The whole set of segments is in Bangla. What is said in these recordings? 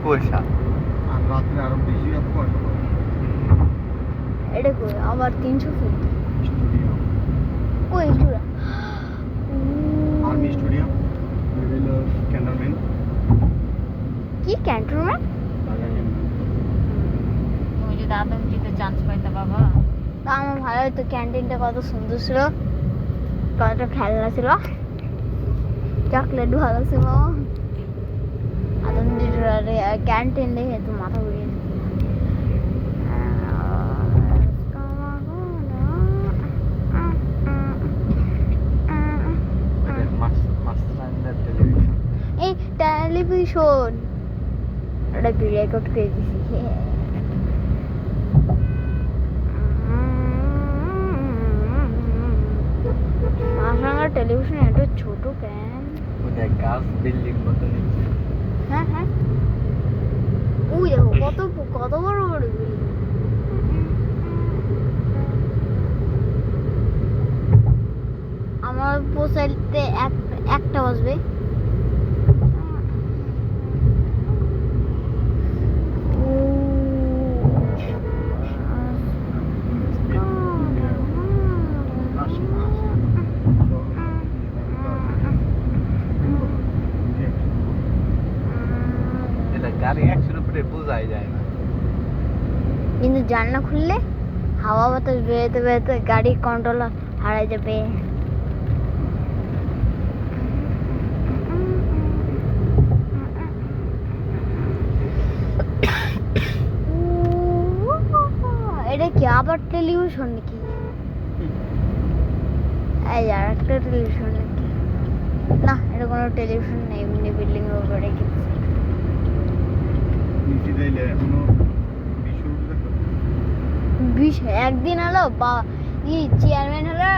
কুয়াশা, আর রাত্রে আরো বেশি কুয়াশা পড়ে। এটা কই আবার 300 ফিট স্টুডিও, কই চূড়া আর্মি স্টুডিও, বিভিন্ন ক্যান্টনমেন্ট, কি ক্যান্টনমেন্ট? তুমি যদি আতঙ্কিতে চান্স পাইতে বাবা। তা আমার ভালো হতো, ক্যান্টিনটা কত সুন্দর ছিল, কত খেলনা ছিল, চকলেট ভালো ছিল, আতঙ্কিত ক্যান্টিন দেখে তো মাথা ঘুরিয়ে এই টেলিভিশন এটা কি রেকর্ড করে দিছি। আমার টেলিভিশন এত ছোট কেন? ওদের গাছ বিল্ডিং মতো নিচ্ছে। হ্যাঁ হ্যাঁ ওই দেখো কত কত বড় বড় বিল্ডিং। আমার পৌঁছাইতে একটা বাজবে। এটা গাড়ি অ্যাক্সিডেন্ট করে বোঝাই যায় না। কিন্তু জানলা খুললে হাওয়া বাতাস বেরোতে বেরোতে গাড়ির কন্ট্রোল হারাই যাবে। এটা কি আবার টেলিভিশন নাকি? এই আর একটা টেলিভিশন নাকি? না, এটা কোনো টেলিভিশন নেই, এমনি বিল্ডিং এর উপরে রেখেছে। নিচে যাইলে এখনো একদিন হলো বা চেয়ারম্যান হলো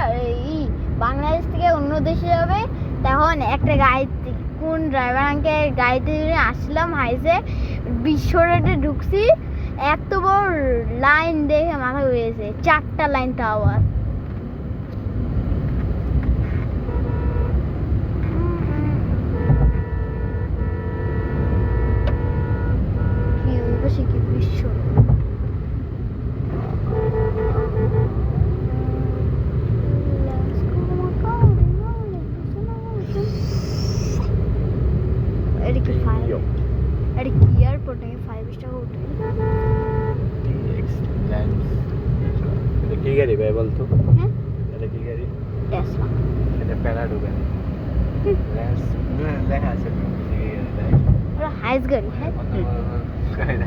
বাংলাদেশ থেকে অন্য দেশে যাবে, তখন একটা গাড়িতে কোন ড্রাইভার আঙ্কেল গাড়িতে আসলাম হাইসে বিশ্ব রোডে ঢুকছি, এত বড় লাইন দেখে মাথা ঘুরিয়েছে, 4টা লাইন তো আবার। কি বসে কি বিশ্ব এটা কি এয়ারপোর্ট নাকি 5 স্টার হোটেল? এটা কি গাড়ি ভাই বলতো? হ্যাঁ এটা কি গাড়ি? টেসলা। এটা প্যারাডো গাড়ি। লেখা আছে ওরা হাইস গাড়ি। হ্যাঁ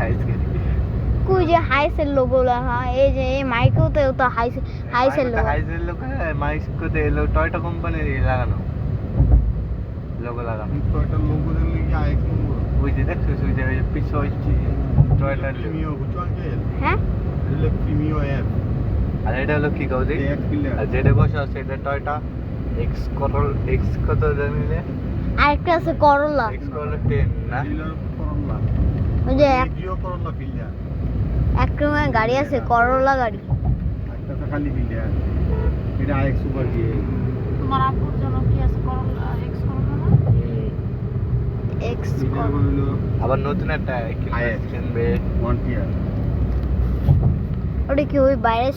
হাইস গাড়ি। কই যে হাইসের লোগো লেখা, এই যে এই মাইকেও তো হাইসের লোগো। হাইসের লোক মাইকোতে এলো টয়োটা কোম্পানির লাগানো লোগো লাগানো। টয়টা লোগো দিলে কি আইএক্স নম্বর ওই যে দেখছিস ওই যে পিছু হচ্ছে টয়োটার প্রিমিও বুঝছো আঙ্কেল? হ্যাঁ এটা প্রিমিও অ্যাপ, আর এটা হলো কি কাউজি? X pillar. আর যেটা বসে আছে এটা টয়োটা এক্স করল, এক্স কত জানিলে? আরেকটা আছে করলা, এক্স করল 10 না? ডিলার করলা, ওই যে জিও করলা ফিল্ডার, একটা গাড়ি আছে করলা গাড়ি। একটা তো খালি ফিল্ডার, এটা আইএক্স সুপার দিয়ে। তোমার আপুর জন্য কি আছে করলা এক্স করলা না? এক্স এটা হলো আবার নতুন একটা IS কিনবে 1 টিয়ার। ওটা কি ওই বাইরে